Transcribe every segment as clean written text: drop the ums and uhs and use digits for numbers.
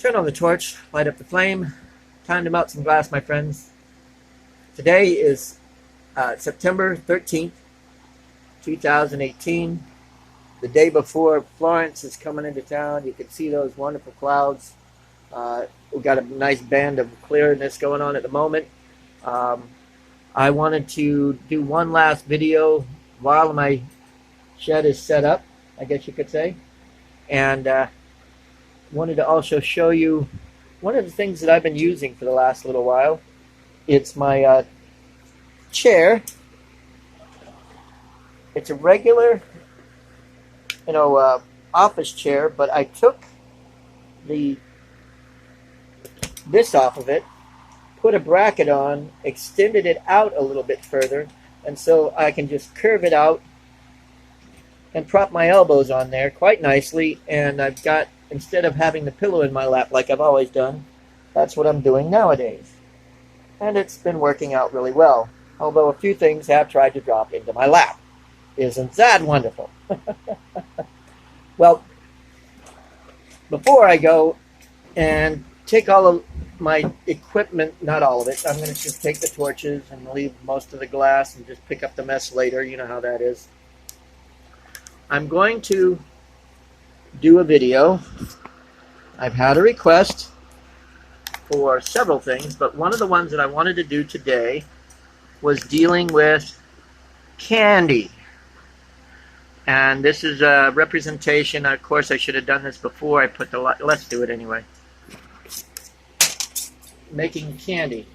Turn on the torch, light up the flame. Time to melt some glass, my friends. Today is September 13th, 2018. The day before Florence is coming into town. You can see those wonderful clouds. We've got a nice band of clearness going on at the moment. I wanted to do one last video while my shed is set up, I guess you could say. And wanted to also show you one of the things that I've been using for the last little while. It's my chair. It's a regular, office chair, but I took this off of it, put a bracket on, extended it out a little bit further, and so I can just curve it out and prop my elbows on there quite nicely. And I've got, instead of having the pillow in my lap like I've always done, that's what I'm doing nowadays. And it's been working out really well, although a few things have tried to drop into my lap. Isn't that wonderful? Well, before I go and take all of my equipment, not all of it, I'm going to just take the torches and leave most of the glass and just pick up the mess later. You know how that is. I'm going to do a video. I've had a request for several things, but one of the ones that I wanted to do today was dealing with candy. And this is a representation. Of course, I should have done this before I put the let's do it anyway. Making candy.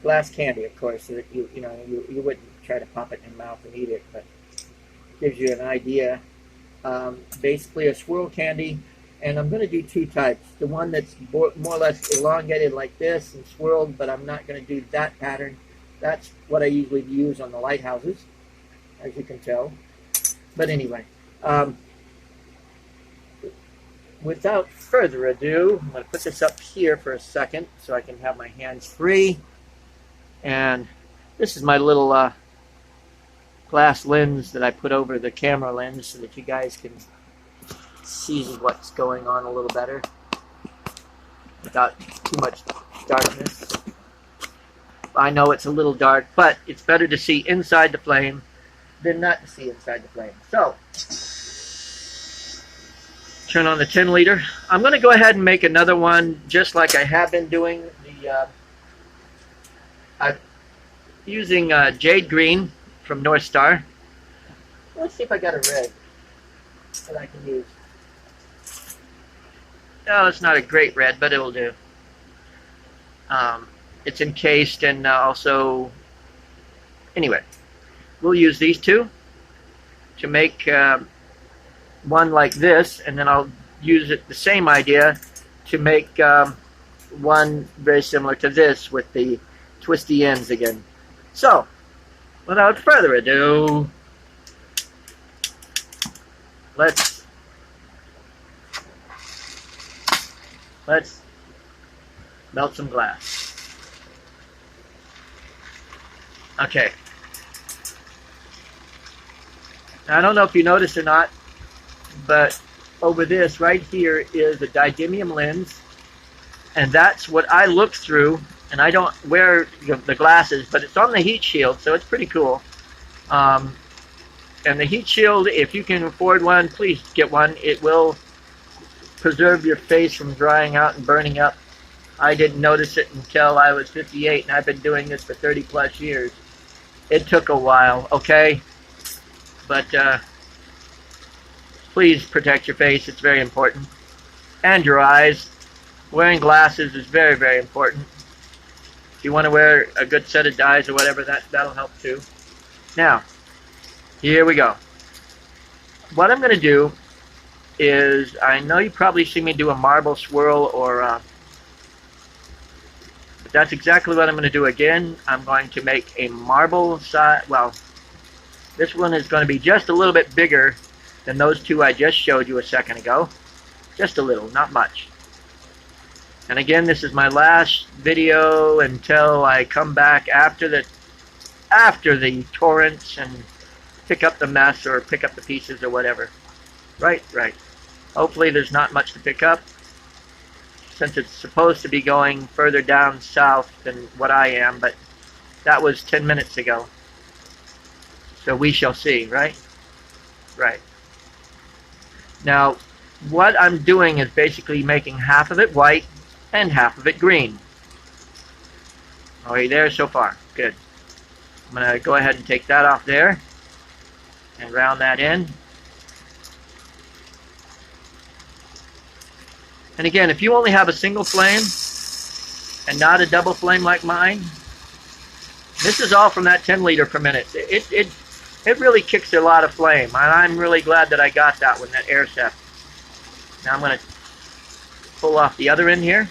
Glass candy, of course, so that you wouldn't try to pop it in your mouth and eat it, but gives you an idea. Basically a swirl candy, and I'm going to do two types. The one that's more or less elongated like this and swirled, but I'm not going to do that pattern. That's what I usually use on the lighthouses, as you can tell. But anyway, without further ado, I'm going to put this up here for a second so I can have my hands free. And this is my little glass lens that I put over the camera lens so that you guys can see what's going on a little better without too much darkness. I know it's a little dark, but it's better to see inside the flame than not to see inside the flame. So, turn on the 10 liter. I'm going to go ahead and make another one just like I have been doing. I'm using jade green from North Star. Let's see if I got a red that I can use. No, it's not a great red, but it'll do. It's encased and also, anyway, we'll use these two to make one like this, and then I'll use it the same idea to make one very similar to this with the twisty ends again. So, without further ado, let's melt some glass. Okay. Now, I don't know if you noticed or not, but over this right here is a didymium lens, and that's what I look through. And I don't wear the glasses, but it's on the heat shield, so it's pretty cool. And the heat shield, if you can afford one, please get one. It will preserve your face from drying out and burning up. I didn't notice it until I was 58, and I've been doing this for 30 plus years. It took a while, okay? But please protect your face. It's very important. And your eyes. Wearing glasses is very, very important. If you want to wear a good set of dyes or whatever, that'll help too. Now, here we go. What I'm going to do is, I know you probably see me do a marble swirl, but that's exactly what I'm going to do again. I'm going to make a marble size. Well, this one is going to be just a little bit bigger than those two I just showed you a second ago. Just a little, not much. And again, this is my last video until I come back after the torrents and pick up the mess or pick up the pieces or whatever. Right. Hopefully there's not much to pick up, since it's supposed to be going further down south than what I am, but that was 10 minutes ago. So we shall see, right? Right. Now, what I'm doing is basically making half of it white and half of it green. Are you there so far? Good. I'm going to go ahead and take that off there and round that in. And again, if you only have a single flame and not a double flame like mine, this is all from that 10 liter per minute. It really kicks a lot of flame, and I'm really glad that I got that one, that air set. Now I'm going to pull off the other end here.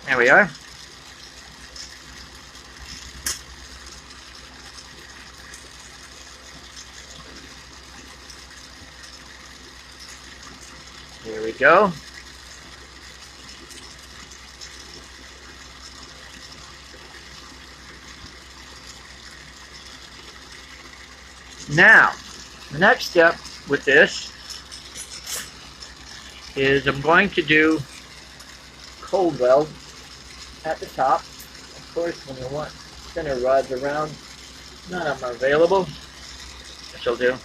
There we are. Here we go. Now, the next step with this is I'm going to do cold weld at the top. Of course, when you want thinner rods around, none of them are available. This will do.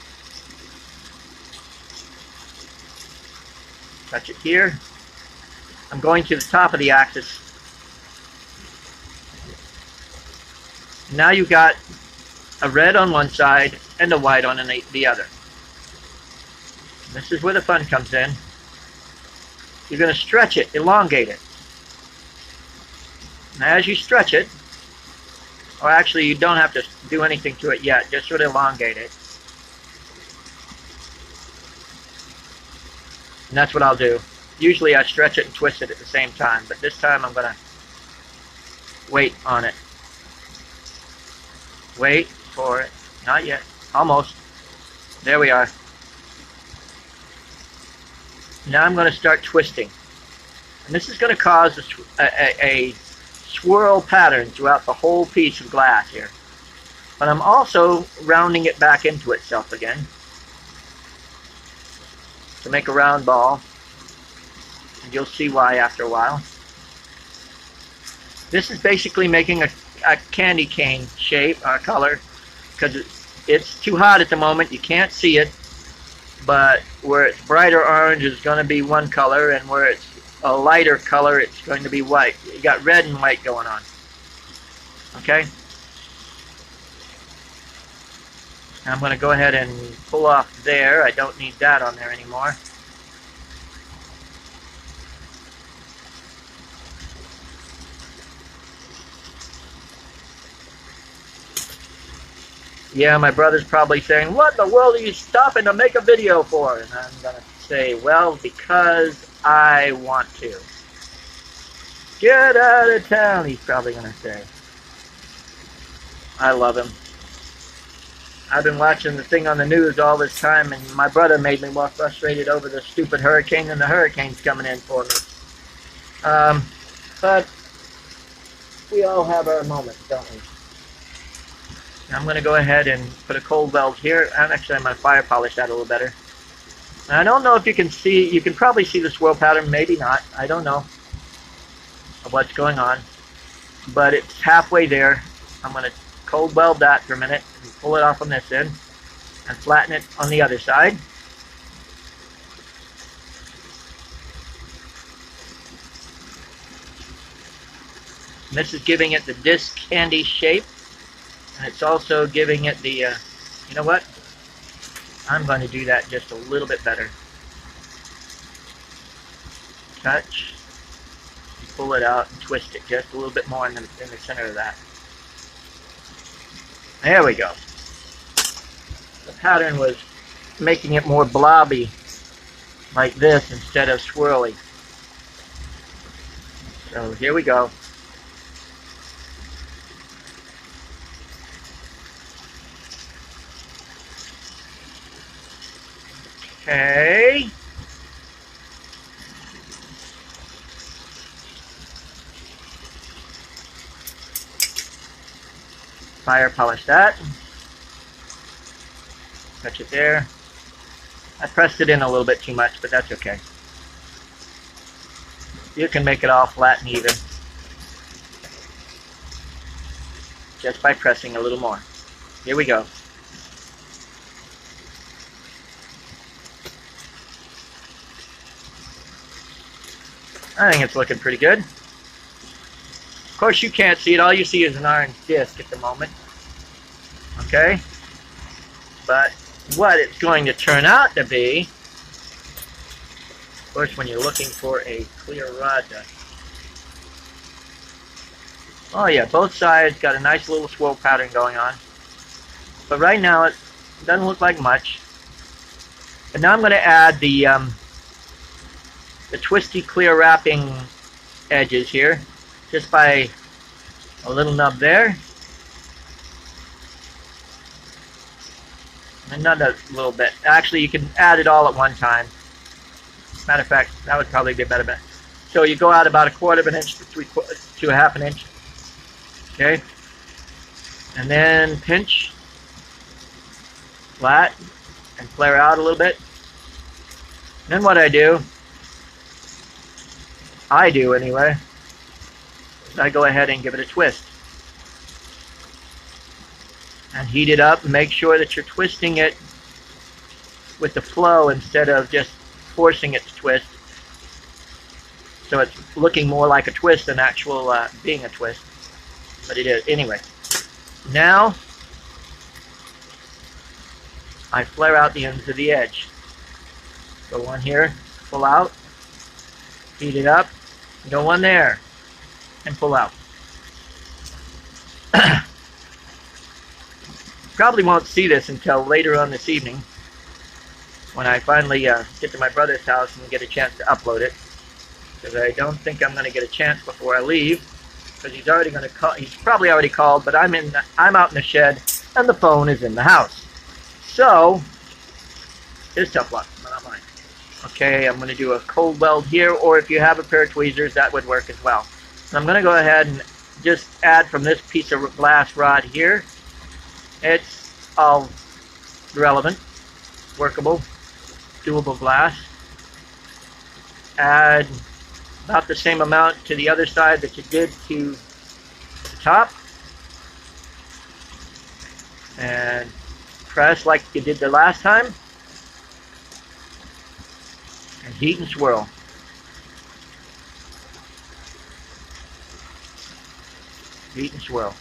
Touch it here. I'm going to the top of the axis. Now you've got a red on one side and a white on the other. This is where the fun comes in. You're going to stretch it, elongate it. Now as you stretch it, or actually you don't have to do anything to it yet, just sort of elongate it. And that's what I'll do. Usually I stretch it and twist it at the same time, but this time I'm going to wait on it. Wait for it. Not yet. Almost. There we are. Now I'm going to start twisting. And this is going to cause a swirl pattern throughout the whole piece of glass here. But I'm also rounding it back into itself again to make a round ball. And you'll see why after a while. This is basically making a candy cane shape, color, because it's too hot at the moment. You can't see it, but where it's brighter orange is going to be one color, and where it's a lighter color, it's going to be white. You got red and white going on. Okay? Now I'm going to go ahead and pull off there. I don't need that on there anymore. Yeah, my brother's probably saying, what in the world are you stopping to make a video for? And I'm going to say, well, because I want to. Get out of town, he's probably going to say. I love him. I've been watching the thing on the news all this time, and my brother made me more frustrated over the stupid hurricane than the hurricane's coming in for me. But we all have our moments, don't we? I'm going to go ahead and put a cold weld here. I'm going to fire polish that a little better. And I don't know if you can see, you can probably see the swirl pattern, maybe not. I don't know of what's going on. But it's halfway there. I'm going to cold weld that for a minute and pull it off on this end and flatten it on the other side. And this is giving it the disc candy shape. And it's also giving it the, you know what? I'm going to do that just a little bit better. Touch. Pull it out and twist it just a little bit more in the center of that. There we go. The pattern was making it more blobby like this instead of swirly. So here we go. Okay. Fire polish that. Touch it there. I pressed it in a little bit too much, but that's okay. You can make it all flat and even just by pressing a little more. Here we go. I think it's looking pretty good. Of course, you can't see it. All you see is an orange disc at the moment. Okay? But what it's going to turn out to be, of course, when you're looking for a clear rod to... Oh yeah, both sides got a nice little swirl pattern going on. But right now it doesn't look like much. And now I'm going to add the twisty clear wrapping edges here, just by a little nub there. Another little bit. Actually, you can add it all at one time. Matter of fact, that would probably be a better bet. So you go out about 1/4 of an inch to 3/4 to 1/2 inch. Okay, and then pinch flat and flare out a little bit. And then what I do anyway, is I go ahead and give it a twist. And heat it up and make sure that you're twisting it with the flow instead of just forcing it to twist. So it's looking more like a twist than actual being a twist. But it is. Anyway, now I flare out the ends of the edge. Go one here, pull out, heat it up, go one there, and pull out. Probably won't see this until later on this evening when I finally get to my brother's house and get a chance to upload it, because I don't think I'm going to get a chance before I leave, because he's already going to call. He's probably already called, but I'm out in the shed and the phone is in the house. So it's tough luck, but not mine. Okay, I'm going to do a cold weld here, or if you have a pair of tweezers, that would work as well. And I'm going to go ahead and just add from this piece of glass rod here. It's all relevant, workable, doable glass. Add about the same amount to the other side that you did to the top. And press like you did the last time. And heat and swirl. Heat and swirl.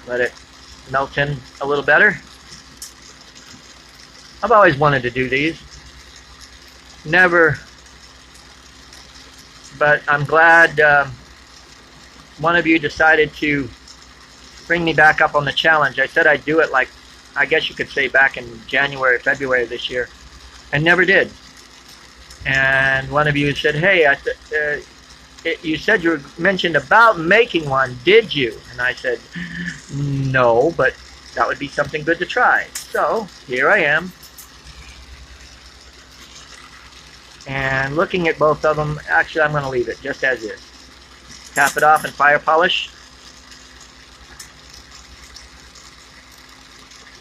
Let it melt in a little better. I've always wanted to do these. Never, but I'm glad one of you decided to bring me back up on the challenge. I said I'd do it, like, I guess you could say back in January, February of this year, and never did. And one of you said, hey, you said you mentioned about making one, did you? And I said, no, but that would be something good to try. So here I am. And looking at both of them, actually I'm going to leave it just as is. Tap it off and fire polish.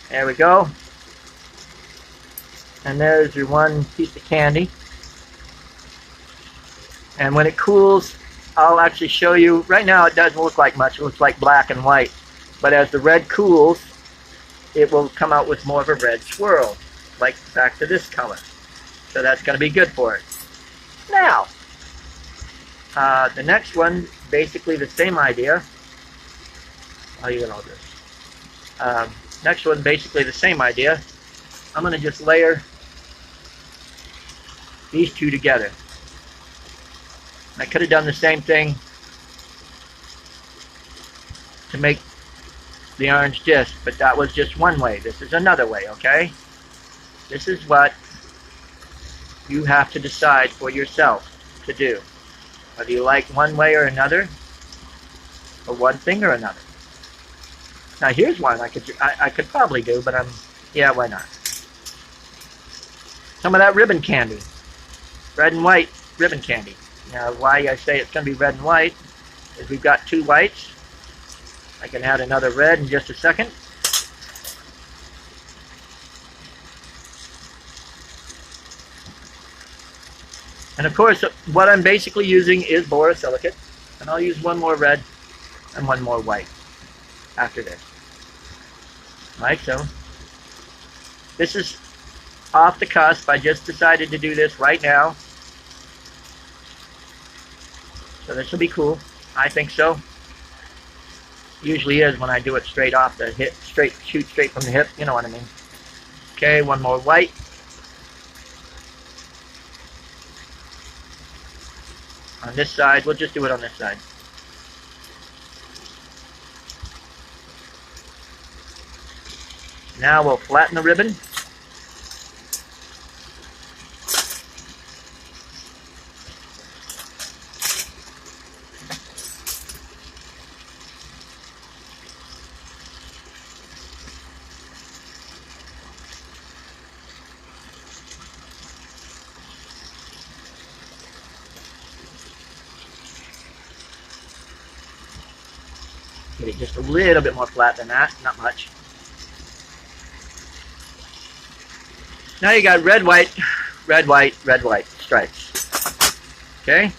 There we go. And there's your one piece of candy. And when it cools, I'll actually show you. Right now it doesn't look like much. It looks like black and white. But as the red cools, it will come out with more of a red swirl, like back to this color. So that's going to be good for it. Now, the next one, basically the same idea. How are you going to hold this? Next one, basically the same idea. I'm going to just layer these two together. I could have done the same thing to make the orange disc, but that was just one way. This is another way, okay? This is what you have to decide for yourself to do. Whether you like one way or another, or one thing or another. Now here's one I could probably do, but yeah, why not? Some of that ribbon candy. Red and white ribbon candy. Now, why I say it's going to be red and white is we've got 2 whites. I can add another red in just a second. And of course, what I'm basically using is borosilicate. And I'll use 1 more red and 1 more white after this. Alright, so this is off the cusp. I just decided to do this right now. So this will be cool. I think so. Usually is when I do it straight off the hip, shoot straight from the hip. You know what I mean. Okay, 1 more white. On this side, we'll just do it on this side. Now we'll flatten the ribbon. Get it just a little bit more flat than that, not much. Now you got red, white, red, white, red, white stripes. Okay?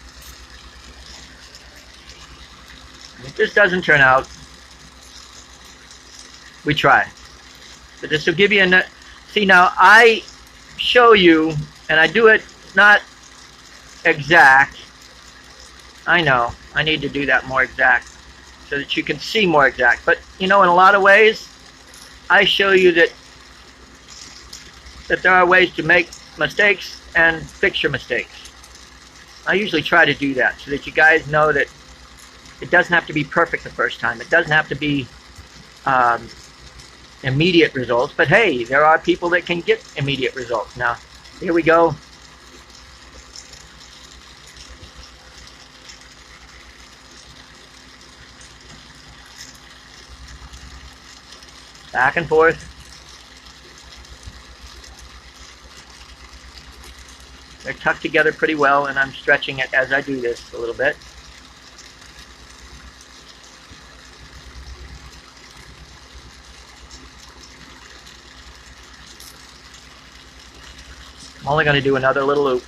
If this doesn't turn out, we try. But this will give you a... See, now I show you, and I do it not exact. I know, I need to do that more exact so that you can see more exact. But, you know, in a lot of ways, I show you that there are ways to make mistakes and fix your mistakes. I usually try to do that so that you guys know that it doesn't have to be perfect the first time. It doesn't have to be immediate results. But hey, there are people that can get immediate results. Now, here we go. Back and forth. They're tucked together pretty well, and I'm stretching it as I do this a little bit. I'm only going to do another little loop.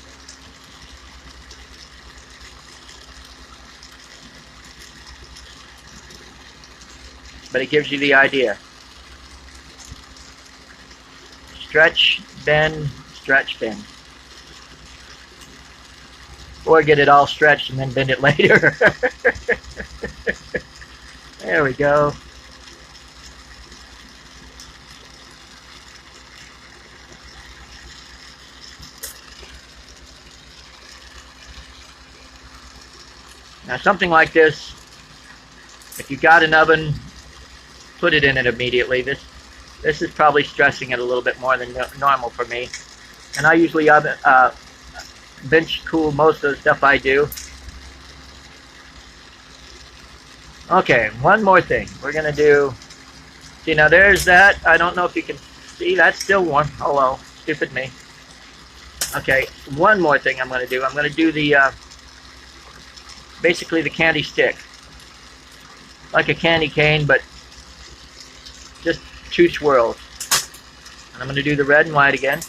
But it gives you the idea. Stretch, bend, stretch, bend. Or get it all stretched and then bend it later. There we go. Now something like this, if you got an oven, put it in it immediately. This is probably stressing it a little bit more than normal for me. And I usually bench cool most of the stuff I do. Okay, one more thing. We're going to do... See, now there's that. I don't know if you can see. That's still warm. Hello. Stupid me. Okay, one more thing I'm going to do. I'm going to do the... basically the candy stick. Like a candy cane, but just 2 swirls. And I'm going to do the red and white again.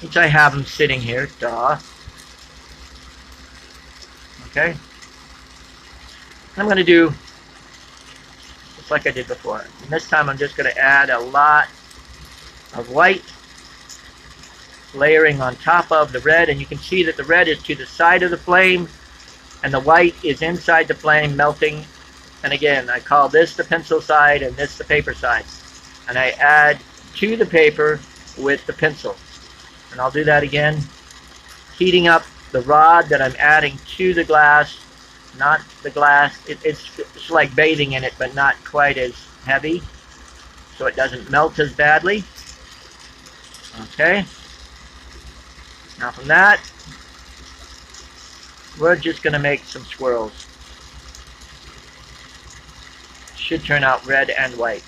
Since I have them sitting here. Duh. Okay. I'm going to do just like I did before. And this time I'm just going to add a lot of white, layering on top of the red. And you can see that the red is to the side of the flame, and the white is inside the flame, melting. And again, I call this the pencil side and this the paper side. And I add to the paper with the pencil. And I'll do that again, heating up the rod that I'm adding to the glass, not the glass. It's like bathing in it, but not quite as heavy, so it doesn't melt as badly. Okay. Now from that, we're just going to make some swirls. Should turn out red and white.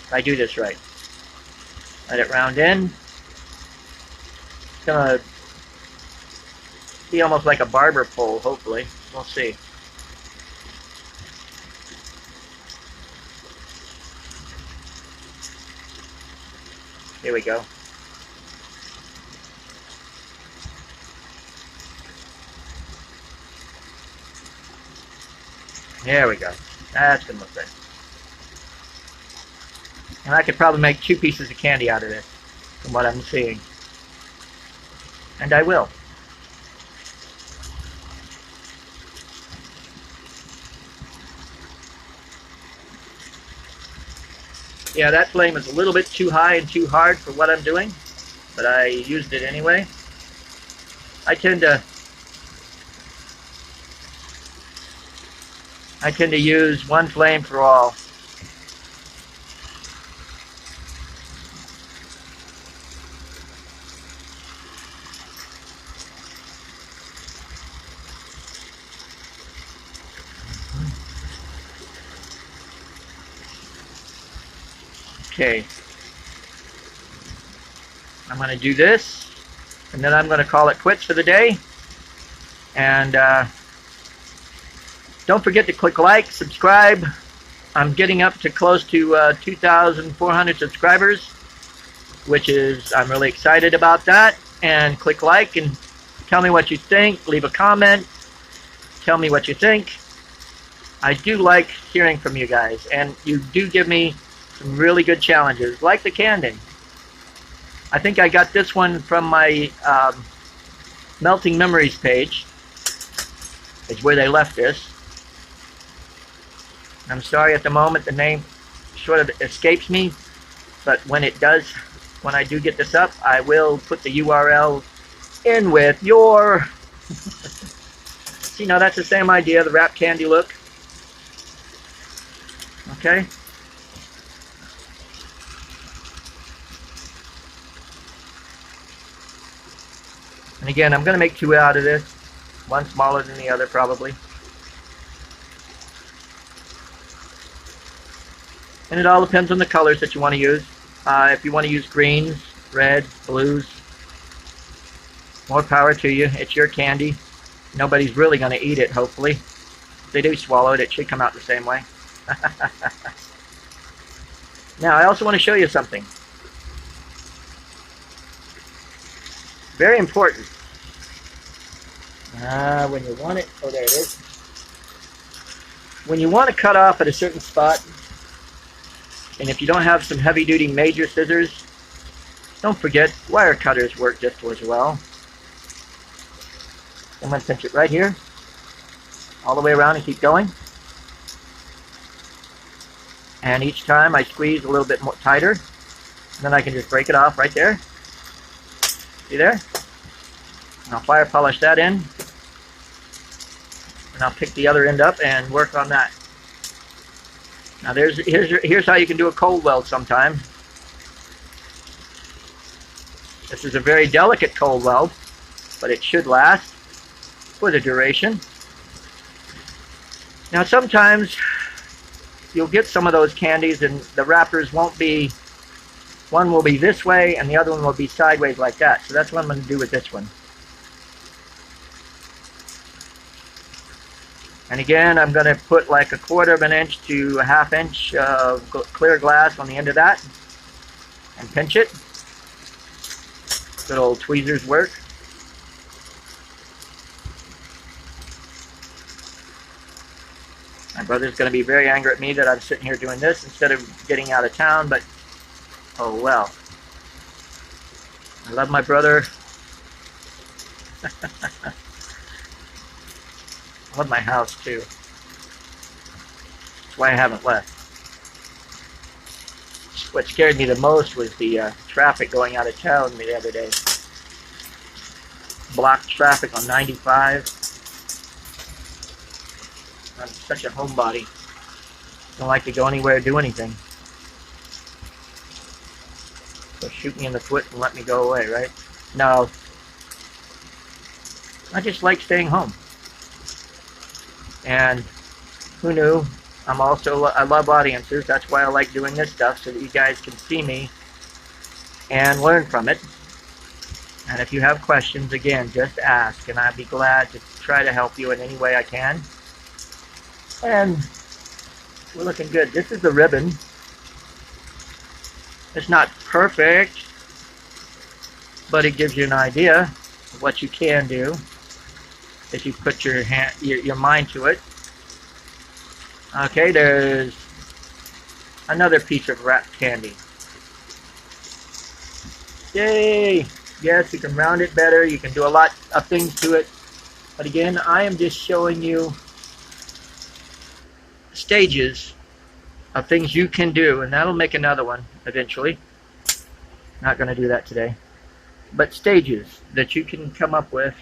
If I do this right. Let it round in. It's going to Be almost like a barber pole, hopefully. We'll see. Here we go. There we go. That's gonna look good. And I could probably make 2 pieces of candy out of this, from what I'm seeing. And I will. Yeah, that flame is a little bit too high and too hard for what I'm doing, but I used it anyway. I tend to use one flame for all. Okay, I'm going to do this, and then I'm going to call it quits for the day. And don't forget to click like, subscribe. I'm getting up to close to 2,400 subscribers, which is, I'm really excited about that. And click like and tell me what you think. Leave a comment. Tell me what you think. I do like hearing from you guys, and you do give me some really good challenges, like the candy. I think I got this one from my Melting Memories page. Is where they left this. I'm sorry at the moment, the name sort of escapes me, but when it does, when I do get this up, I will put the URL in with your... See, now that's the same idea, the wrap candy look. Okay. And again, I'm going to make 2 out of this. One smaller than the other, probably. And it all depends on the colors that you want to use. If you want to use greens, red, blues, more power to you. It's your candy. Nobody's really going to eat it, hopefully. If they do swallow it, it should come out the same way. Now, I also want to show you something. Very important. When you want it, oh, there it is. When you want to cut off at a certain spot, and if you don't have some heavy-duty major scissors, don't forget, wire cutters work just as well. I'm going to pinch it right here, all the way around and keep going. And each time I squeeze a little bit more tighter, and then I can just break it off right there. See there? And I'll fire polish that in. And I'll pick the other end up and work on that. Now here's how you can do a cold weld sometime. This is a very delicate cold weld, but it should last for the duration. Now sometimes you'll get some of those candies and the wrappers won't be, one will be this way and the other one will be sideways like that. So that's what I'm going to do with this one. And again, I'm going to put like 1/4 of an inch to 1/2 inch of clear glass on the end of that and pinch it. Good old tweezers work. My brother's going to be very angry at me that I'm sitting here doing this instead of getting out of town, but oh well. I love my brother. I love my house too. That's why I haven't left. What scared me the most was the traffic going out of town the other day. Blocked traffic on 95. I'm such a homebody. Don't like to go anywhere or do anything. So shoot me in the foot and let me go away, right? No. I just like staying home. And who knew? I love audiences. That's why I like doing this stuff, so that you guys can see me and learn from it. And if you have questions, again, just ask, and I'd be glad to try to help you in any way I can. And we're looking good. This is the ribbon. It's not perfect, but it gives you an idea of what you can do if you put your mind to it. Okay, there's another piece of wrapped candy. Yay! Yes, you can round it better. You can do a lot of things to it. But again, I am just showing you stages of things you can do, and that'll make another one eventually. Not going to do that today. But stages that you can come up with.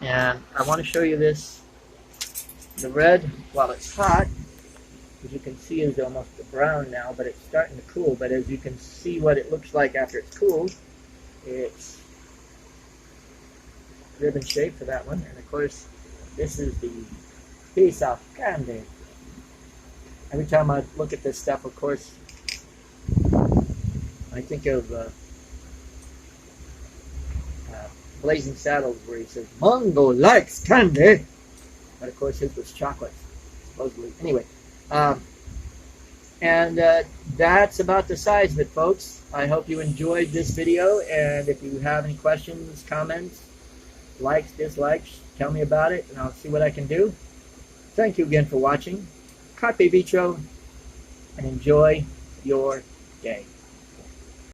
And I want to show you this. The red, while it's hot, as you can see, is almost brown now, but it's starting to cool. But as you can see what it looks like after it's cooled, it's ribbon shape for that one. And of course, this is the piece of candy. Every time I look at this stuff, of course, I think of Blazing Saddles, where he says, "Mongo likes candy." But of course, his was chocolate, supposedly. Anyway, that's about the size of it, folks. I hope you enjoyed this video, and if you have any questions, comments, likes, dislikes, tell me about it, and I'll see what I can do. Thank you again for watching. Carpe Vitro, and enjoy your day.